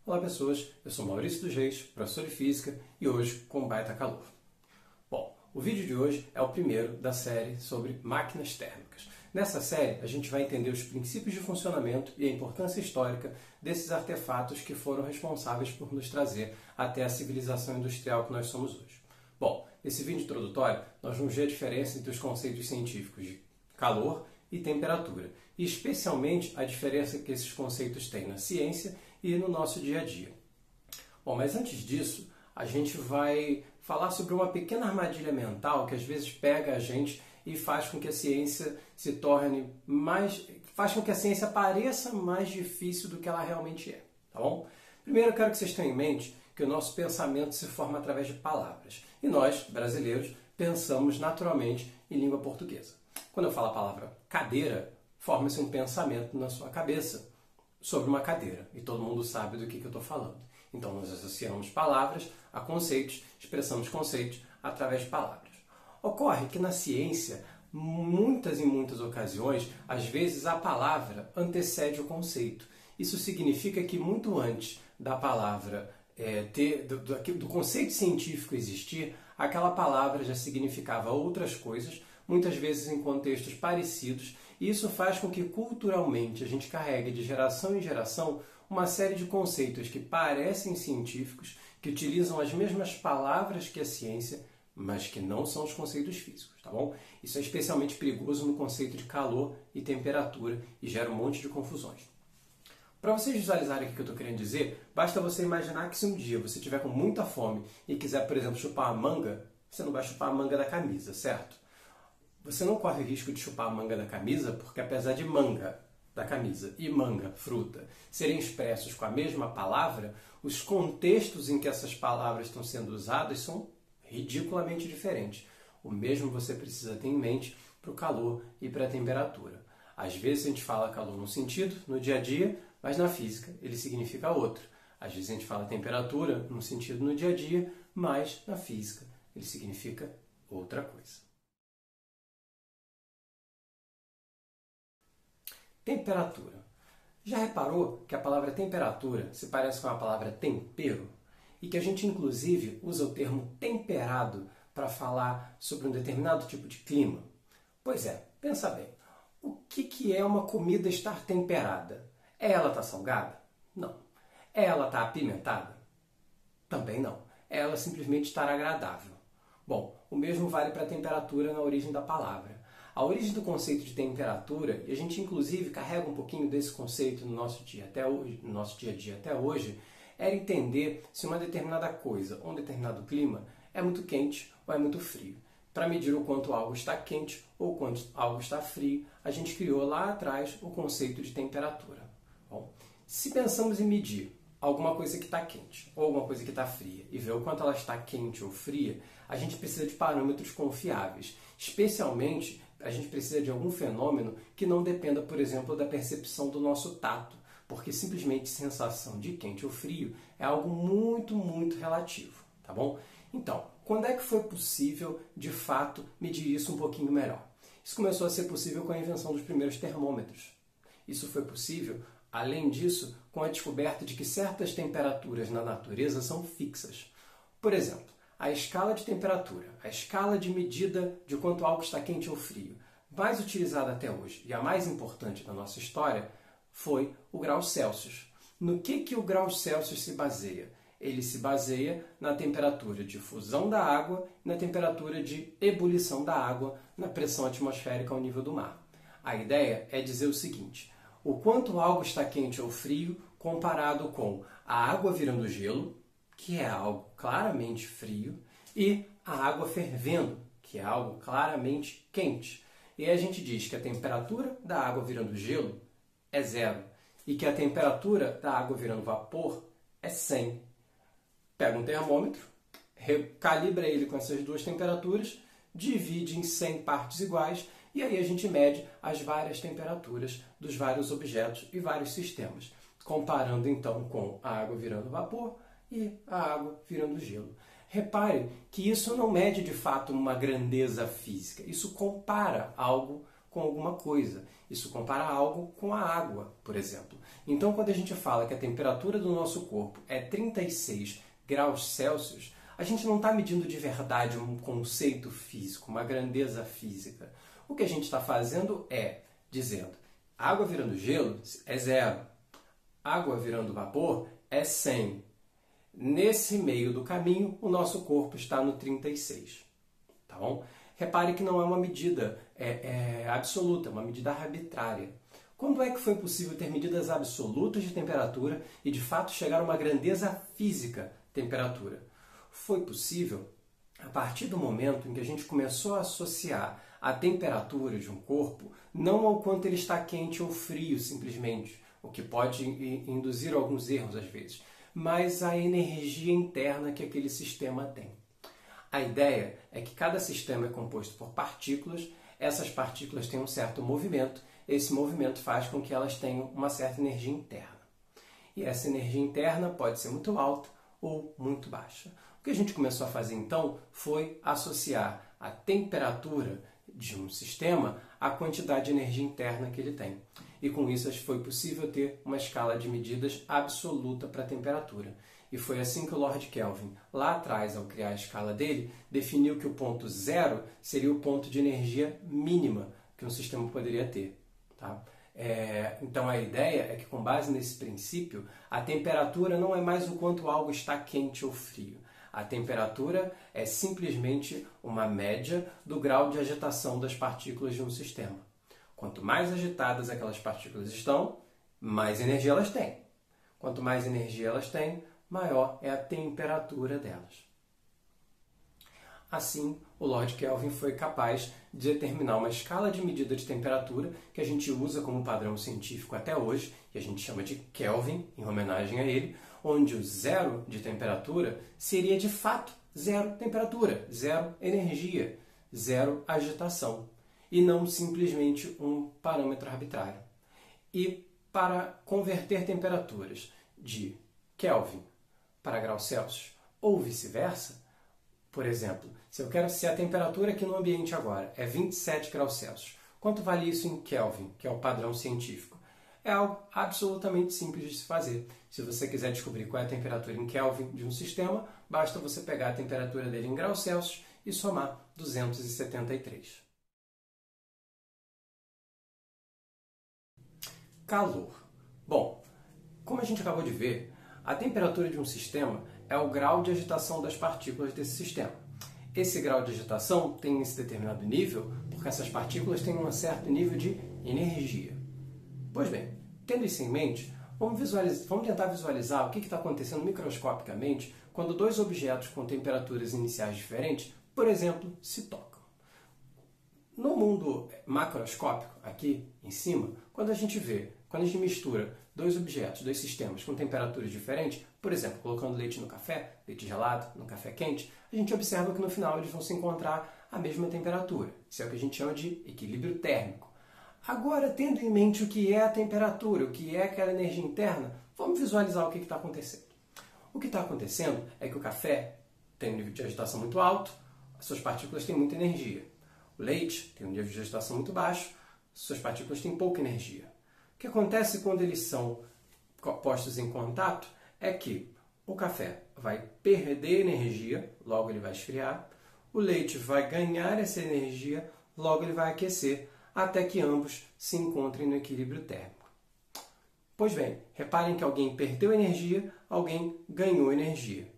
Olá pessoas, eu sou Maurício dos Reis, professor de Física e hoje com baita calor. Bom, o vídeo de hoje é o primeiro da série sobre máquinas térmicas. Nessa série a gente vai entender os princípios de funcionamento e a importância histórica desses artefatos que foram responsáveis por nos trazer até a civilização industrial que nós somos hoje. Bom, nesse vídeo introdutório nós vamos ver a diferença entre os conceitos científicos de calor e temperatura, e especialmente a diferença que esses conceitos têm na ciência e no nosso dia a dia. Bom, mas antes disso, a gente vai falar sobre uma pequena armadilha mental que às vezes pega a gente e faz com que a ciência se torne mais... faz com que a ciência pareça mais difícil do que ela realmente é, tá bom? Primeiro eu quero que vocês tenham em mente que o nosso pensamento se forma através de palavras. E nós, brasileiros, pensamos naturalmente em língua portuguesa. Quando eu falo a palavra cadeira, forma-se um pensamento na sua cabeça sobre uma cadeira. E todo mundo sabe do que eu estou falando. Então, nós associamos palavras a conceitos, expressamos conceitos através de palavras. Ocorre que na ciência, muitas e muitas ocasiões, às vezes a palavra antecede o conceito. Isso significa que muito antes da palavra do conceito científico existir, aquela palavra já significava outras coisas, muitas vezes em contextos parecidos, e isso faz com que culturalmente a gente carregue de geração em geração uma série de conceitos que parecem científicos, que utilizam as mesmas palavras que a ciência, mas que não são os conceitos físicos, tá bom? Isso é especialmente perigoso no conceito de calor e temperatura e gera um monte de confusões. Para vocês visualizarem o que eu estou querendo dizer, basta você imaginar que se um dia você estiver com muita fome e quiser, por exemplo, chupar a manga, você não vai chupar a manga da camisa, certo? Você não corre o risco de chupar a manga da camisa porque, apesar de manga da camisa e manga, fruta, serem expressos com a mesma palavra, os contextos em que essas palavras estão sendo usadas são ridiculamente diferentes. O mesmo você precisa ter em mente para o calor e para a temperatura. Às vezes a gente fala calor num sentido, no dia a dia, mas na física ele significa outro. Às vezes a gente fala temperatura num sentido no dia a dia, mas na física ele significa outra coisa. Temperatura. Já reparou que a palavra temperatura se parece com a palavra tempero? E que a gente, inclusive, usa o termo temperado para falar sobre um determinado tipo de clima? Pois é, pensa bem. O que é uma comida estar temperada? É ela estar salgada? Não. É ela estar apimentada? Também não. É ela simplesmente estar agradável. Bom, o mesmo vale para a temperatura na origem da palavra. A origem do conceito de temperatura, e a gente inclusive carrega um pouquinho desse conceito no nosso dia a dia até hoje, era entender se uma determinada coisa ou um determinado clima é muito quente ou é muito frio. Para medir o quanto algo está quente ou quanto algo está frio, a gente criou lá atrás o conceito de temperatura. Bom, se pensamos em medir alguma coisa que está quente ou alguma coisa que está fria e ver o quanto ela está quente ou fria, a gente precisa de parâmetros confiáveis. Especialmente, a gente precisa de algum fenômeno que não dependa, por exemplo, da percepção do nosso tato, porque simplesmente sensação de quente ou frio é algo muito, muito relativo, tá bom? Então, quando é que foi possível, de fato, medir isso um pouquinho melhor? Isso começou a ser possível com a invenção dos primeiros termômetros. Isso foi possível, além disso, com a descoberta de que certas temperaturas na natureza são fixas. Por exemplo, a escala de temperatura, a escala de medida de quanto algo está quente ou frio, mais utilizada até hoje e a mais importante da nossa história, foi o grau Celsius. No que o grau Celsius se baseia? Ele se baseia na temperatura de fusão da água e na temperatura de ebulição da água na pressão atmosférica ao nível do mar. A ideia é dizer o seguinte: o quanto algo está quente ou frio comparado com a água virando gelo, que é algo claramente frio, e a água fervendo, que é algo claramente quente. E aí a gente diz que a temperatura da água virando gelo é 0 e que a temperatura da água virando vapor é 100. Pega um termômetro, calibra ele com essas duas temperaturas, divide em 100 partes iguais e aí a gente mede as várias temperaturas dos vários objetos e vários sistemas, comparando então com a água virando vapor e a água virando gelo. Repare que isso não mede de fato uma grandeza física, isso compara algo com alguma coisa. Isso compara algo com a água, por exemplo. Então, quando a gente fala que a temperatura do nosso corpo é 36 graus Celsius, a gente não está medindo de verdade um conceito físico, uma grandeza física. O que a gente está fazendo é dizendo: água virando gelo é 0, água virando vapor é 100. Nesse meio do caminho, o nosso corpo está no 36. Tá bom? Repare que não é uma medida absoluta, é uma medida arbitrária. Quando é que foi possível ter medidas absolutas de temperatura e, de fato, chegar a uma grandeza física temperatura? Foi possível a partir do momento em que a gente começou a associar a temperatura de um corpo não ao quanto ele está quente ou frio, simplesmente, o que pode induzir alguns erros às vezes, mas à energia interna que aquele sistema tem. A ideia é que cada sistema é composto por partículas, essas partículas têm um certo movimento, esse movimento faz com que elas tenham uma certa energia interna. E essa energia interna pode ser muito alta ou muito baixa. O que a gente começou a fazer então foi associar a temperatura de um sistema à quantidade de energia interna que ele tem. E com isso foi possível ter uma escala de medidas absoluta para a temperatura. E foi assim que o Lord Kelvin, lá atrás, ao criar a escala dele, definiu que o ponto zero seria o ponto de energia mínima que um sistema poderia ter. Tá? Então a ideia é que, com base nesse princípio, a temperatura não é mais o quanto algo está quente ou frio. A temperatura é simplesmente uma média do grau de agitação das partículas de um sistema. Quanto mais agitadas aquelas partículas estão, mais energia elas têm. Quanto mais energia elas têm, maior é a temperatura delas. Assim, o Lord Kelvin foi capaz de determinar uma escala de medida de temperatura que a gente usa como padrão científico até hoje, que a gente chama de Kelvin, em homenagem a ele, onde o zero de temperatura seria de fato zero temperatura, zero energia, zero agitação, e não simplesmente um parâmetro arbitrário. E para converter temperaturas de Kelvin para graus Celsius ou vice-versa, por exemplo, se a temperatura aqui no ambiente agora é 27 graus Celsius, quanto vale isso em Kelvin, que é o padrão científico? É algo absolutamente simples de se fazer. Se você quiser descobrir qual é a temperatura em Kelvin de um sistema, basta você pegar a temperatura dele em graus Celsius e somar 273. Calor. Bom, como a gente acabou de ver, a temperatura de um sistema é o grau de agitação das partículas desse sistema. Esse grau de agitação tem esse determinado nível porque essas partículas têm um certo nível de energia. Pois bem, tendo isso em mente, vamos tentar visualizar o que está acontecendo microscopicamente quando dois objetos com temperaturas iniciais diferentes, por exemplo, se tocam. No mundo macroscópico, aqui em cima, quando a gente mistura dois objetos, dois sistemas com temperaturas diferentes, por exemplo, colocando leite no café, leite gelado no café quente, a gente observa que no final eles vão se encontrar à mesma temperatura. Isso é o que a gente chama de equilíbrio térmico. Agora, tendo em mente o que é a temperatura, o que é aquela energia interna, vamos visualizar o que está acontecendo. O que está acontecendo é que o café tem um nível de agitação muito alto, as suas partículas têm muita energia. O leite tem um nível de agitação muito baixo, as suas partículas têm pouca energia. O que acontece quando eles são postos em contato é que o café vai perder energia, logo ele vai esfriar, o leite vai ganhar essa energia, logo ele vai aquecer, até que ambos se encontrem no equilíbrio térmico. Pois bem, reparem que alguém perdeu energia, alguém ganhou energia.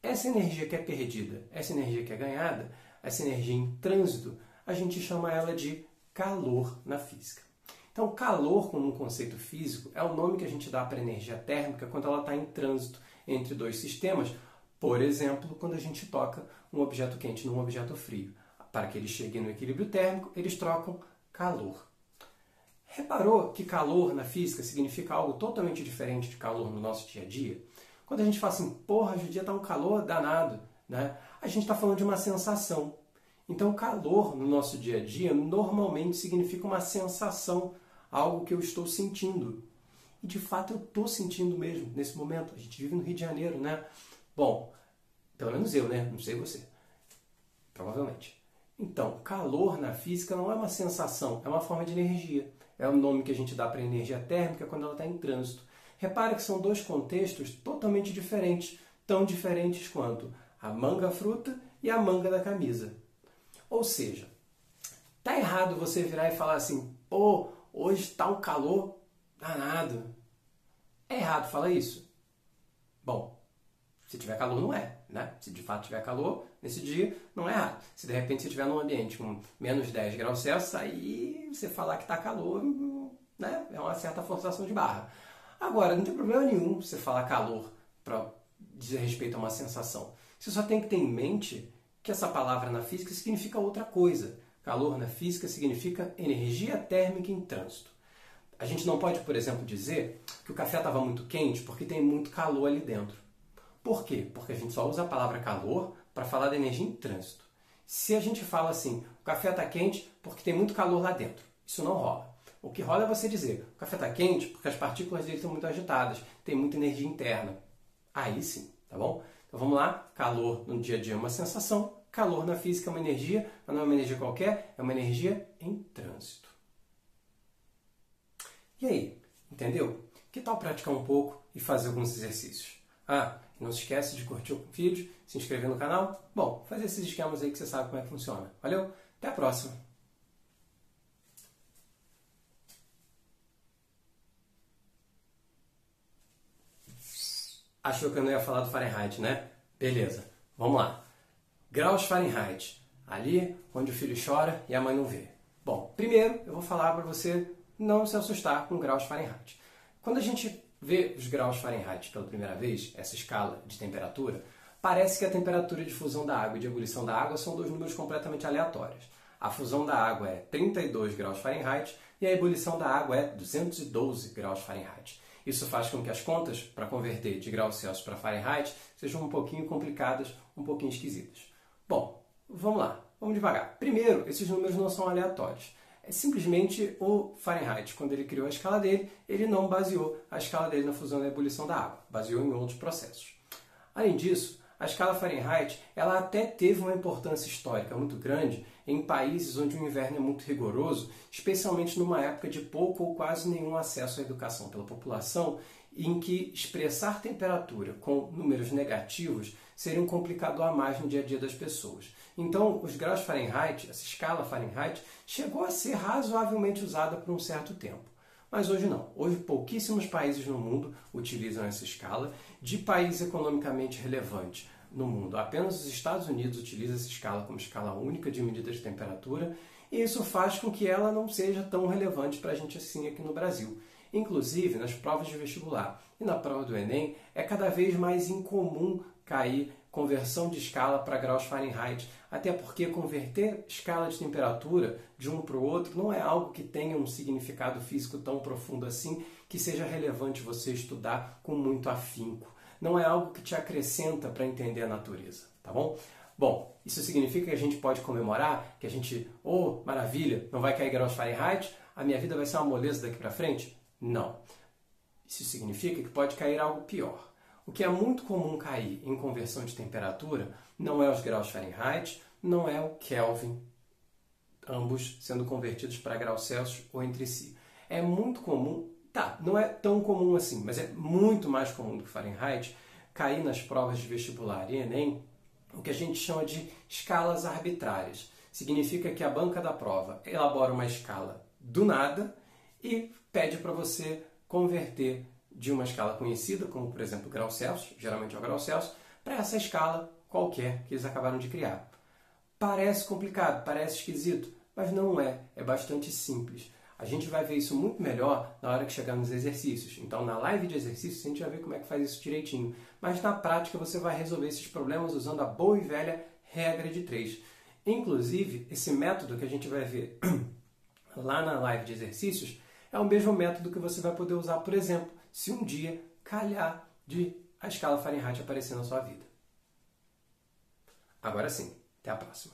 Essa energia que é perdida, essa energia que é ganhada, essa energia em trânsito, a gente chama ela de calor na física. Então, calor, como um conceito físico, é o nome que a gente dá para a energia térmica quando ela está em trânsito entre dois sistemas. Por exemplo, quando a gente toca um objeto quente num objeto frio. Para que eles cheguem no equilíbrio térmico, eles trocam calor. Reparou que calor na física significa algo totalmente diferente de calor no nosso dia a dia? Quando a gente fala assim, porra, hoje em dia está um calor danado, né? A gente está falando de uma sensação. Então, calor no nosso dia a dia normalmente significa uma sensação, algo que eu estou sentindo. E de fato eu estou sentindo mesmo nesse momento. A gente vive no Rio de Janeiro, né? Bom, pelo menos eu, né? Não sei você. Provavelmente. Então, calor na física não é uma sensação, é uma forma de energia. É o nome que a gente dá para a energia térmica quando ela está em trânsito. Repare que são dois contextos totalmente diferentes, tão diferentes quanto a manga-fruta e a manga da camisa. Ou seja, tá errado você virar e falar assim, pô, hoje está um calor danado. É errado falar isso? Bom, se tiver calor, não é, né? Se de fato tiver calor, nesse dia, não é errado. Se de repente você estiver num ambiente com menos 10 graus Celsius, aí você falar que está calor, né? É uma certa forçação de barra. Agora, não tem problema nenhum você falar calor para dizer respeito a uma sensação. Você só tem que ter em mente que essa palavra na física significa outra coisa. Calor na física significa energia térmica em trânsito. A gente não pode, por exemplo, dizer que o café estava muito quente porque tem muito calor ali dentro. Por quê? Porque a gente só usa a palavra calor para falar da energia em trânsito. Se a gente fala assim, o café está quente porque tem muito calor lá dentro, isso não rola. O que rola é você dizer, o café está quente porque as partículas dele estão muito agitadas, tem muita energia interna. Aí sim, tá bom? Então vamos lá, calor no dia a dia é uma sensação, calor na física é uma energia, mas não é uma energia qualquer, é uma energia em trânsito. E aí, entendeu? Que tal praticar um pouco e fazer alguns exercícios? Ah, não se esquece de curtir o vídeo, se inscrever no canal. Bom, fazer esses esquemas aí que você sabe como é que funciona. Valeu? Até a próxima! Achou que eu não ia falar do Fahrenheit, né? Beleza, vamos lá. Graus Fahrenheit. Ali onde o filho chora e a mãe não vê. Bom, primeiro eu vou falar para você não se assustar com graus Fahrenheit. Quando a gente vê os graus Fahrenheit pela primeira vez, essa escala de temperatura, parece que a temperatura de fusão da água e de ebulição da água são dois números completamente aleatórios. A fusão da água é 32 graus Fahrenheit e a ebulição da água é 212 graus Fahrenheit. Isso faz com que as contas, para converter de graus Celsius para Fahrenheit, sejam um pouquinho complicadas, um pouquinho esquisitas. Bom, vamos lá, vamos devagar. Primeiro, esses números não são aleatórios. É simplesmente o Fahrenheit, quando ele criou a escala dele, ele não baseou a escala dele na fusão e na ebulição da água, baseou em outros processos. Além disso, a escala Fahrenheit ela até teve uma importância histórica muito grande em países onde o inverno é muito rigoroso, especialmente numa época de pouco ou quase nenhum acesso à educação pela população, em que expressar temperatura com números negativos seria um complicador a mais no dia a dia das pessoas. Então, os graus Fahrenheit, essa escala Fahrenheit, chegou a ser razoavelmente usada por um certo tempo. Mas hoje não. Hoje pouquíssimos países no mundo utilizam essa escala. De país economicamente relevante no mundo, apenas os Estados Unidos utilizam essa escala como escala única de medida de temperatura, e isso faz com que ela não seja tão relevante para a gente assim aqui no Brasil. Inclusive, nas provas de vestibular e na prova do Enem, é cada vez mais incomum cair conversão de escala para graus Fahrenheit, até porque converter escala de temperatura de um para o outro não é algo que tenha um significado físico tão profundo assim que seja relevante você estudar com muito afinco. Não é algo que te acrescenta para entender a natureza, tá bom? Bom, isso significa que a gente pode comemorar, que a gente, oh, maravilha, não vai cair graus Fahrenheit, a minha vida vai ser uma moleza daqui para frente? Não. Isso significa que pode cair algo pior. O que é muito comum cair em conversão de temperatura não é os graus Fahrenheit, não é o Kelvin, ambos sendo convertidos para graus Celsius ou entre si. É muito comum, não é tão comum assim, mas é muito mais comum do que Fahrenheit, cair nas provas de vestibular e Enem o que a gente chama de escalas arbitrárias. Significa que a banca da prova elabora uma escala do nada e pede para você converter de uma escala conhecida, como por exemplo grau Celsius, geralmente é o grau Celsius, para essa escala qualquer que eles acabaram de criar. Parece complicado, parece esquisito, mas não é, é bastante simples. A gente vai ver isso muito melhor na hora que chegar nos exercícios. Então, na live de exercícios, a gente vai ver como é que faz isso direitinho. Mas na prática, você vai resolver esses problemas usando a boa e velha regra de 3. Inclusive, esse método que a gente vai ver lá na live de exercícios é o mesmo método que você vai poder usar, por exemplo, se um dia calhar de a escala Fahrenheit aparecer na sua vida. Agora sim, até a próxima.